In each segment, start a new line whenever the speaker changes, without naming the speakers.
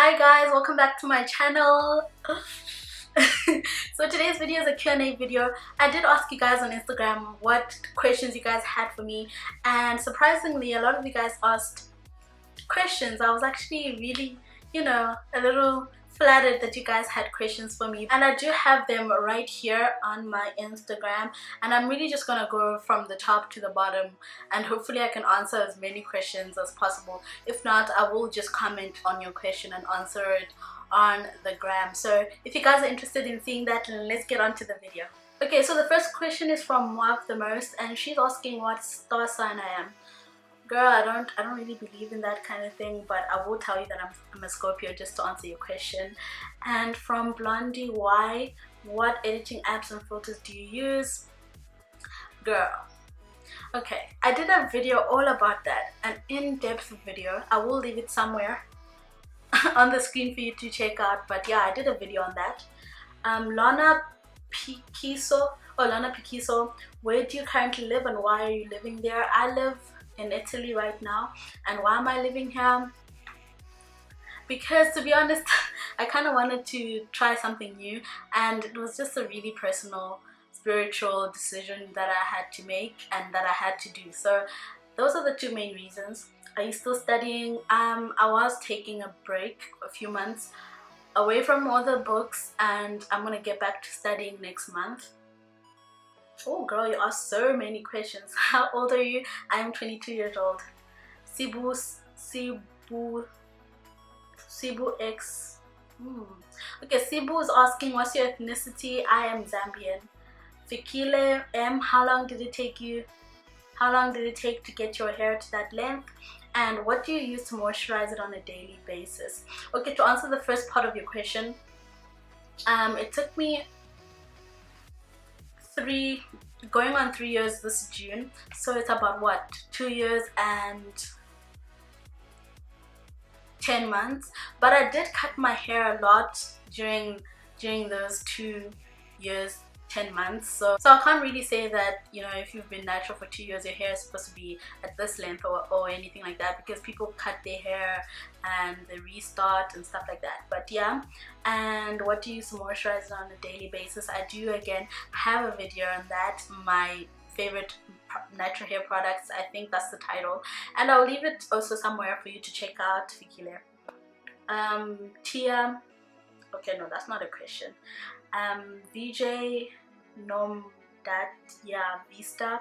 Hi guys, welcome back to my channel. So today's video is a Q&A video. I did ask you guys on Instagram what questions you guys had for me, and surprisingly a lot of you guys asked questions. I was actually really, a little flattered that you guys had questions for me, and I do have them right here on my Instagram, and I'm really just gonna go from the top to the bottom, and hopefully I can answer as many questions as possible. If not, I will just comment on your question and answer it on the gram. So if you guys are interested in seeing that, let's get on to the video. Okay, so the first question is from Moab the Most, and she's asking what star sign I am. Girl, I don't really believe in that kind of thing, but I will tell you that I'm a Scorpio, just to answer your question. And from Blondie Y, what editing apps and filters do you use? Girl, okay, I did a video all about that, an in-depth video. I will leave it somewhere on the screen for you to check out, but yeah, I did a video on that. Lana Piquiso, where do you currently live and why are you living there? I live in Italy right now. And why am I living here? Because to be honest, I kind of wanted to try something new, and it was just a really personal, spiritual decision that I had to make and that I had to do. So those are the two main reasons. Are you still studying? I was taking a break, a few months away from all the books, and I'm gonna get back to studying next month. Oh girl, you asked so many questions. How old are you? I am 22 years old. Cebu X. Okay, Cebu is asking what's your ethnicity? I am Zambian. Fikile M, how long did it take to get your hair to that length? And what do you use to moisturize it on a daily basis? Okay, to answer the first part of your question, it took me going on 3 years this June, so it's about what, 2 years and 10 months. But I did cut my hair a lot during those 2 years 10 months, so I can't really say that, if you've been natural for 2 years your hair is supposed to be at this length or anything like that, because people cut their hair and they restart and stuff like that. But yeah, and what do you use to moisturize on a daily basis? I do again have a video on that, my favorite natural hair products. I think that's the title, and I'll leave it also somewhere for you to check out. Fikile Tia, okay, no, that's not a question. VJ Nom that, yeah, Vista,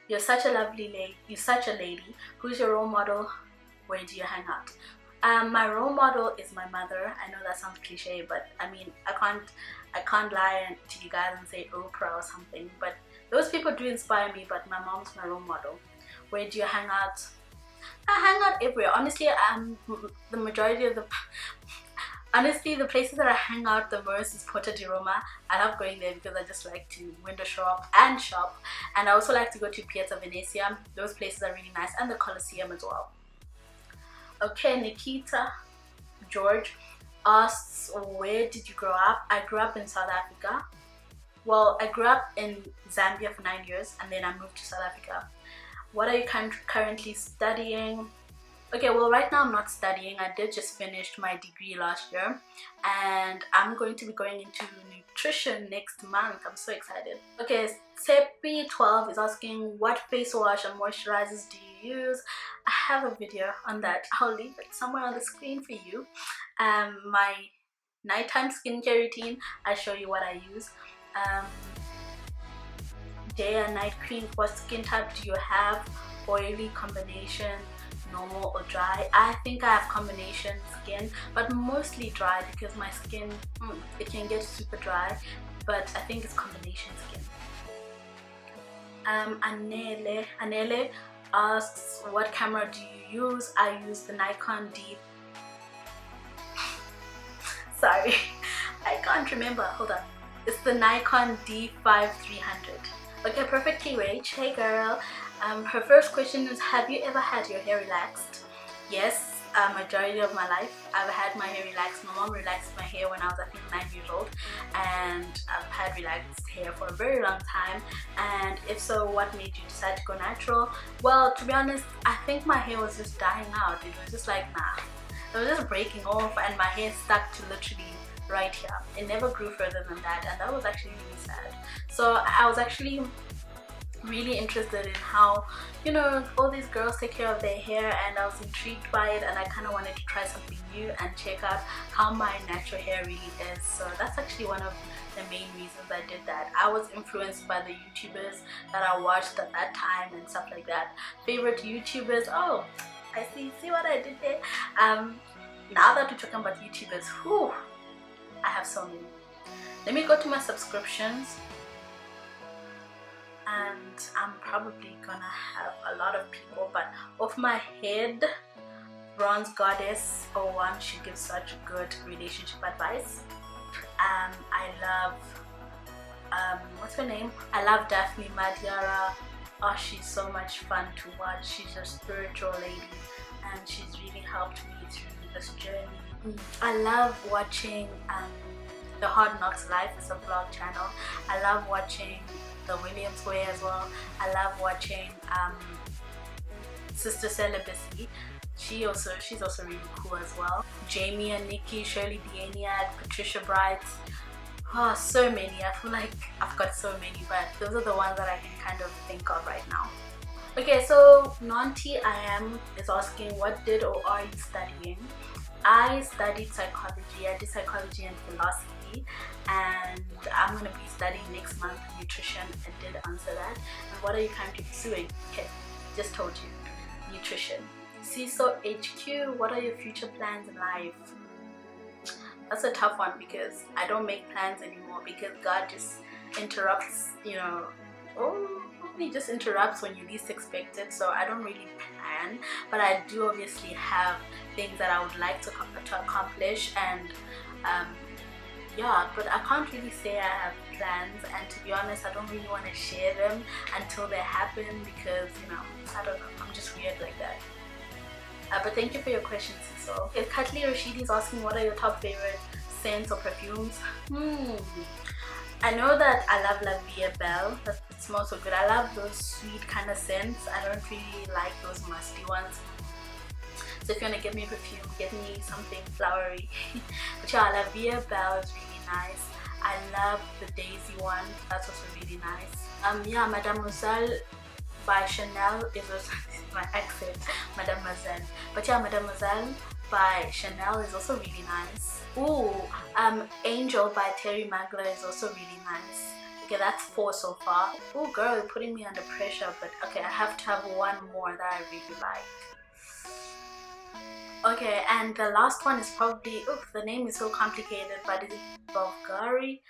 you're such a lovely lady, you're such a lady. Who's your role model? Where do you hang out? My role model is my mother. I know that sounds cliche, but I mean, I can't lie to you guys and say Oprah or something, but those people do inspire me. But my mom's my role model. Where do you hang out? I hang out everywhere, honestly. The majority of the the places that I hang out the most is Porta di Roma. I love going there because I just like to window shop, and I also like to go to Piazza Venezia. Those places are really nice, and the Colosseum as well. Okay, Nikita George asks, where did you grow up? I grew up in South Africa. Well, I grew up in Zambia for 9 years, and then I moved to South Africa. What are you currently studying? Okay, well, right now I'm not studying. I did just finish my degree last year, and I'm going to be going into nutrition next month. I'm so excited. Okay, Sepi12 is asking what face wash and moisturizers do you use? I have a video on that. I'll leave it somewhere on the screen for you. My nighttime skincare routine, I show you what I use. Day and night cream, what skin type do you have? Oily, combination, normal or dry? I think I have combination skin, but mostly dry because my skin, it can get super dry, but I think it's combination skin. Anele asks, what camera do you use? I use the Nikon D. Sorry, I can't remember. Hold on. It's the Nikon D5300. Okay, perfectly Rach. Hey girl. Her first question is, have you ever had your hair relaxed? Yes, majority of my life I've had my hair relaxed. My mom relaxed my hair when I was, I think, 9 years old, and I've had relaxed hair for a very long time. And if so, what made you decide to go natural? Well, to be honest, I think my hair was just dying out. It was just like, nah, it was just breaking off and my hair stuck to literally right here. It never grew further than that, and that was actually really sad. So I was actually really interested in how, you know, all these girls take care of their hair, and I was intrigued by it, and I kind of wanted to try something new and check out how my natural hair really is. So that's actually one of the main reasons I did that. I was influenced by the YouTubers that I watched at that time and stuff like that. Favorite YouTubers, oh, I see what I did there. Now that we're talking about YouTubers, whew, I have so many. Let me go to my subscriptions, and I'm probably gonna have a lot of people, but off my head, Bronze Goddess 01, she gives such good relationship advice. I love what's her name? I love Daphne Madiara. Oh, she's so much fun to watch. She's a spiritual lady, and she's really helped me through this journey. I love watching the Hard Knocks Life. Is a vlog channel. I love watching the Williams Way as well. I love watching Sister Celibacy. She's also really cool as well. Jamie and Nikki, Shirley Dianiad, Patricia Bright. Oh, so many. I feel like I've got so many, but those are the ones that I can kind of think of right now. Okay, so Nanti I am is asking, what did or are you studying? I studied psychology. I did psychology and philosophy, and I'm going to be studying next month nutrition. I did answer that. And what are you currently pursuing? Okay, just told you, nutrition. CISO HQ, what are your future plans in life? That's a tough one because I don't make plans anymore, because God just interrupts, you know, he just interrupts when you least expect it. So I don't really plan, but I do obviously have things that I would like to accomplish, and yeah, but I can't really say I have plans, and to be honest, I don't really want to share them until they happen, because, you know, I don't know, I'm just weird like that. But thank you for your question, Cecil. If Katli Rashidi is asking, what are your top favorite scents or perfumes? I know that I love La Vie Belle. It smells so good. I love those sweet kind of scents. I don't really like those musty ones. So if you want to get me a perfume, get me something flowery. But yeah, La Vie Belle is really nice. I love the Daisy one. That's also really nice. Yeah, Mademoiselle by Chanel is also my accent, Mademoiselle. But yeah, Mademoiselle by Chanel is also really nice. Ooh, Angel by Terry Magler is also really nice. Okay, that's 4 so far. Ooh, girl, you're putting me under pressure, but okay, I have to have one more that I really like. Okay, and the last one is probably, oof, the name is so complicated, but is it Bulgari?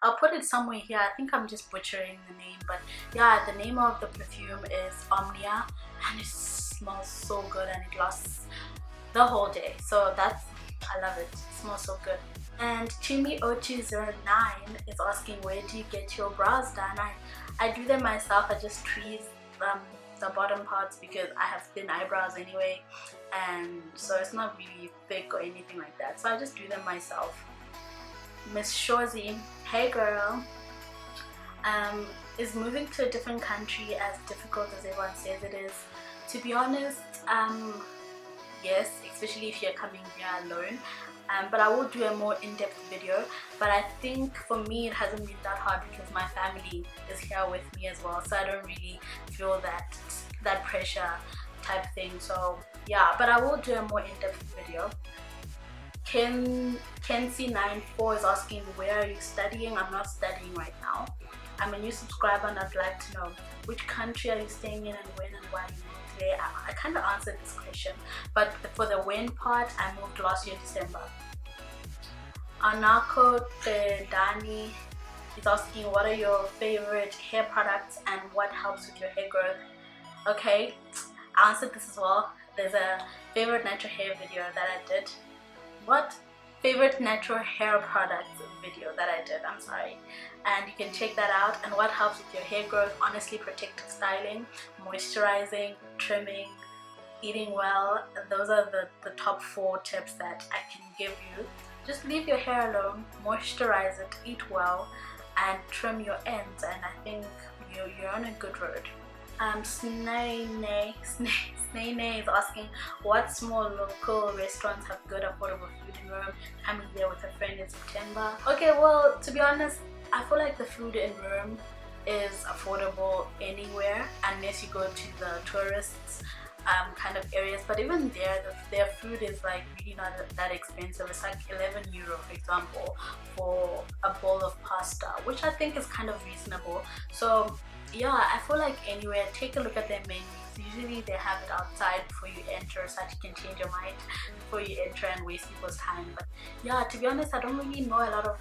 I'll put it somewhere here. I think I'm just butchering the name, but yeah, the name of the perfume is Omnia, and it smells so good and it lasts the whole day. So that's, I love it. It smells so good. And Chimi0209 is asking, where do you get your brows done? I do them myself. I just tweeze the bottom parts because I have thin eyebrows anyway, and so it's not really thick or anything like that. So I just do them myself. Miss Shorzy, hey girl, is moving to a different country as difficult as everyone says it is? To be honest, yes, especially if you're coming here alone. But I will do a more in-depth video. But I think for me it hasn't been that hard because my family is here with me as well, so I don't really feel that pressure type thing. So yeah, but I will do a more in-depth video. Kenzie94 is asking, where are you studying? I'm not studying right now. I'm a new subscriber and I'd like to know, which country are you staying in and when and why you moved there? I kind of answered this question, but for the when part, I moved last year December. Anako Dani is asking, what are your favorite hair products and what helps with your hair growth? Okay, I answered this as well. There's a favorite natural hair video that I did. What? Favorite natural hair products video that I did, I'm sorry. And you can check that out. And what helps with your hair growth? Honestly, protective styling, moisturizing, trimming, eating well. Those are the top 4 tips that I can give you. Just leave your hair alone, moisturize it, eat well, and trim your ends, and I think you're on a good road. Snay is asking what small local restaurants have good affordable food in Rome. Coming there with a friend in September. Okay, well, to be honest, I feel like the food in Rome is affordable anywhere unless you go to the tourists kind of areas, but even there their food is like really not that expensive. It's like 11 euro, for example, for a bowl of pasta, which I think is kind of reasonable. So yeah, I feel like anywhere, take a look at their menus. Usually they have it outside before you enter so that you can change your mind before you enter and waste people's time. But yeah, to be honest, I don't really know a lot of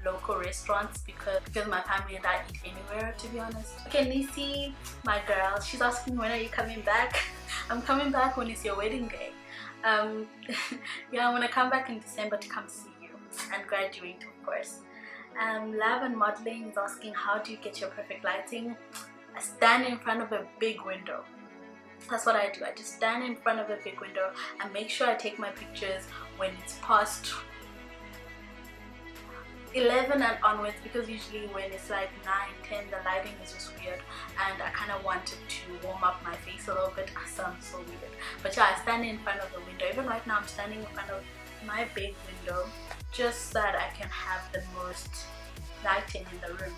local restaurants because my family and I eat anywhere, to be honest. Okay, Nisi, my girl, she's asking when are you coming back. I'm coming back when it's your wedding day. Yeah, I'm gonna come back in December to come see you and graduate, of course. Lab and Modeling is asking how do you get your perfect lighting. I stand in front of a big window. That's what I do. I just stand in front of a big window and make sure I take my pictures when it's past 11 and onwards, because usually when it's like 9, 10, the lighting is just weird and I kind of wanted to warm up my face a little bit because I'm so weird. But yeah, I stand in front of the window. Even right now I'm standing in front of my big window just so that I can have the most lighting in the room.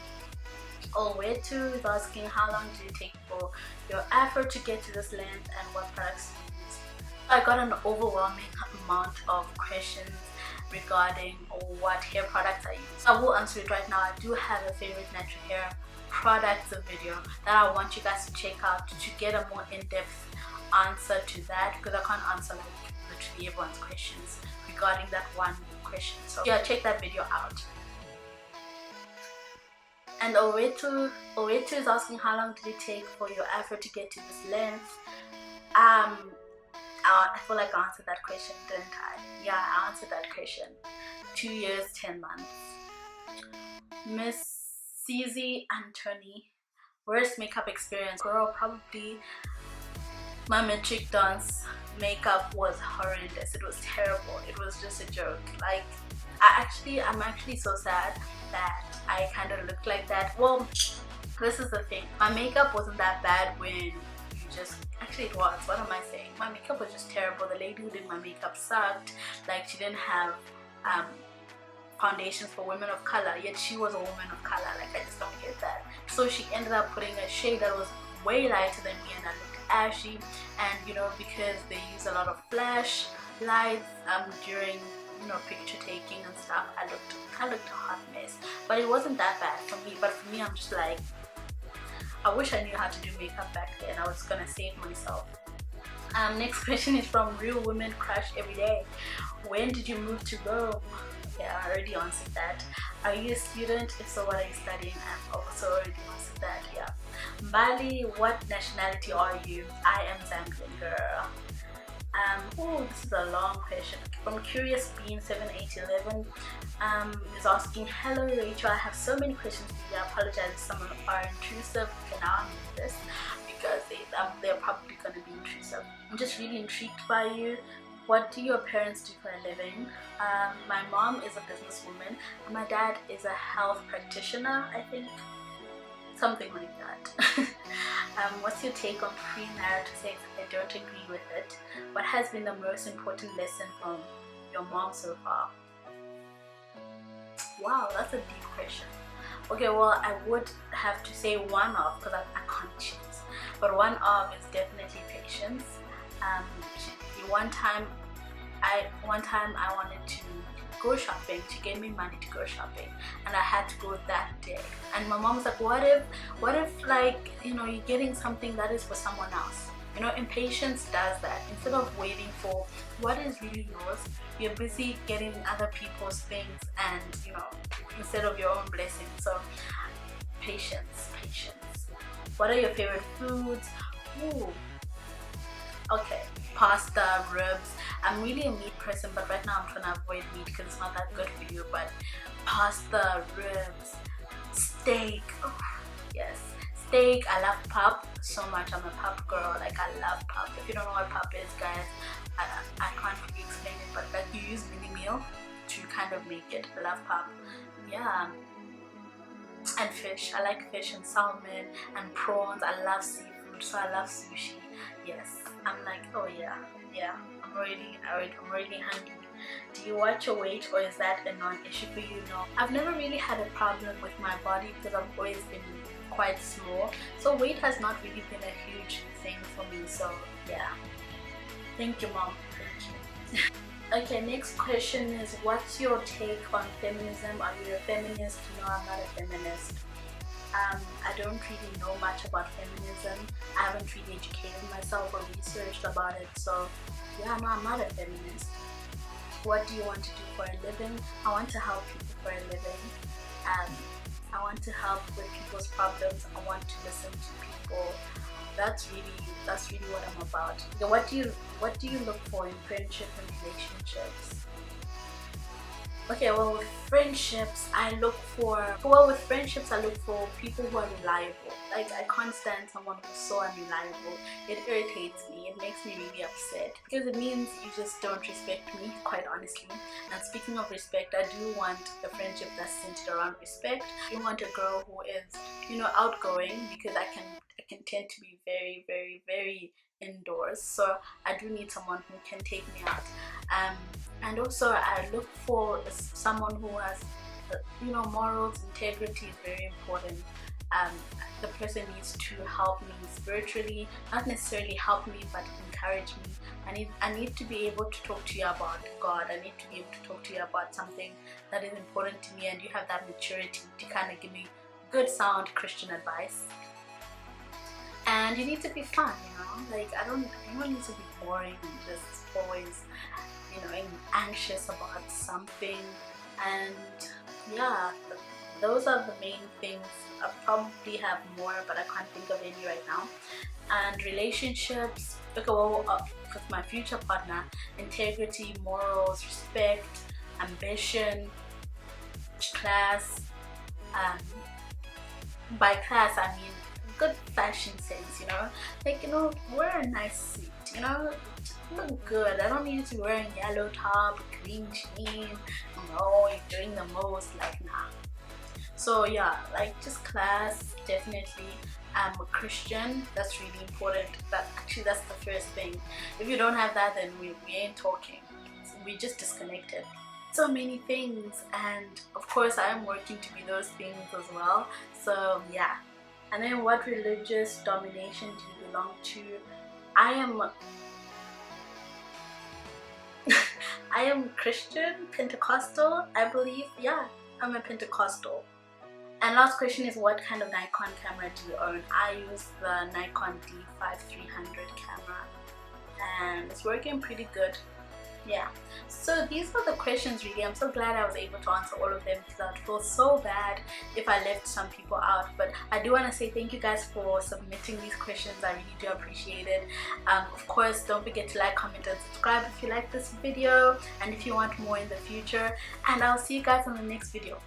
Where to is asking how long did it take for your effort to get to this length and what products you use. I got an overwhelming amount of questions regarding what hair products I use. I will answer it right now. I do have a favorite natural hair products video that I want you guys to check out to get a more in-depth answer to that, because I can't answer like literally everyone's questions regarding that one question. So yeah, check that video out. And Owetu is asking how long did it take for your effort to get to this length. I feel like I answered that question, didn't I? Yeah, I answered that question. 2 years, 10 months. Miss CZ Anthony, worst makeup experience? Girl, probably my metric dance makeup was horrendous. It was terrible. It was just a joke. Like, I'm actually so sad that I kind of looked like that. Well, this is the thing. My makeup wasn't that bad when actually it was. What am I saying? My makeup was just terrible. The lady who did my makeup sucked. Like, she didn't have foundations for women of color, yet she was a woman of color. Like, I just don't get that. So she ended up putting a shade that was way lighter than me and I looked ashy. And you know, because they use a lot of flash lights during, you know, picture taking and stuff, I looked a hot mess. But it wasn't that bad for me. But for me, I'm just like, I wish I knew how to do makeup back then. I was gonna save myself. Next question is from Real Women Crush Everyday. When did you move to Rome? Yeah, I already answered that. Are you a student? If so, what are you studying? I've also already answered that. Yeah. Mbali, what nationality are you? I am Zambian, girl. Oh, this is a long question. From Curious Bean 7811 is asking, hello Rachel, I have so many questions for you. I apologize if some are intrusive. Okay, now I'm in this because they're probably going to be intrusive. I'm just really intrigued by you. What do your parents do for a living? My mom is a businesswoman and my dad is a health practitioner, I think. Something like that. What's your take on premarital sex? I don't agree with it. What has been the most important lesson from your mom so far? Wow, that's a deep question. Okay, well, I would have to say one of, because I can't choose. But one of is definitely patience. One time I wanted to go shopping. She gave me money to go shopping and I had to go that day. And my mom was like, what if like, you know, you're getting something that is for someone else? You know, impatience does that. Instead of waiting for what is really yours, you're busy getting other people's things, and you know, instead of your own blessings. So patience. What are your favorite foods? Ooh. Okay, pasta, ribs. I'm really a meat person, but right now I'm trying to avoid meat because it's not that good for you. But pasta, ribs, steak. Oh, yes, steak. I love pap so much. I'm a pap girl. Like, I love pap. If you don't know what pap is, guys, I can't really explain it, but like, you use mini meal to kind of make it. I love pap. Yeah. and fish. I like fish and salmon and prawns. I love seafood, so I love sushi. Yes, I'm like, oh yeah, I'm already hungry. Do you watch your weight, or is that a non-issue for you? No, I've never really had a problem with my body because I've always been quite small, so weight has not really been a huge thing for me. So yeah, thank you, mom. Thank you. Okay, next question is, what's your take on feminism? Are you a feminist? No, I'm not a feminist. I don't really know much about feminism. I haven't really educated myself or researched about it, so yeah, no, I'm not a feminist. What do you want to do for a living? I want to help people for a living. I want to help with people's problems. I want to listen to people. That's really what I'm about. So what do you look for in friendship and relationships? Okay, well, with friendships I look for people who are reliable. Like, I can't stand someone who's so unreliable. It irritates me. It makes me really upset because it means you just don't respect me, quite honestly. And speaking of respect, I do want a friendship that's centered around respect. I want a girl who is, you know, outgoing, because I can tend to be very, very, very indoors, so I do need someone who can take me out. And also I look for someone who has, you know, morals. Integrity is very important. The person needs to help me spiritually, not necessarily help me, but encourage me. I need to be able to talk to you about God. I need to be able to talk to you about something that is important to me, and you have that maturity to kind of give me good, sound Christian advice. And you need to be fun, you know, like anyone needs to be boring and just always, you know, anxious about something. And yeah, those are the main things. I probably have more, but I can't think of any right now. And relationships, okay, well, with my future partner, integrity, morals, respect, ambition, class. By class I mean good fashion sense, you know, like, you know, wear a nice suit, you know, look good. I don't need you to be wearing yellow top, green jean, you know, you're doing the most, like, nah. So yeah, like, just class, definitely. I'm a Christian, that's really important. That's the first thing. If you don't have that, then we ain't talking. We just disconnected. So many things, and of course I am working to be those things as well. So yeah. And then, what religious domination do you belong to? I am Christian, Pentecostal, I believe. Yeah, I'm a Pentecostal. And last question is, what kind of Nikon camera do you own? I use the Nikon D5300 camera, and it's working pretty good. Yeah, so these are the questions really. I'm so glad I was able to answer all of them, because I would feel so bad if I left some people out. But I do want to say thank you guys for submitting these questions. I really do appreciate it. Of course, don't forget to like, comment, and subscribe if you like this video, and if you want more in the future. And I'll see you guys on the next video.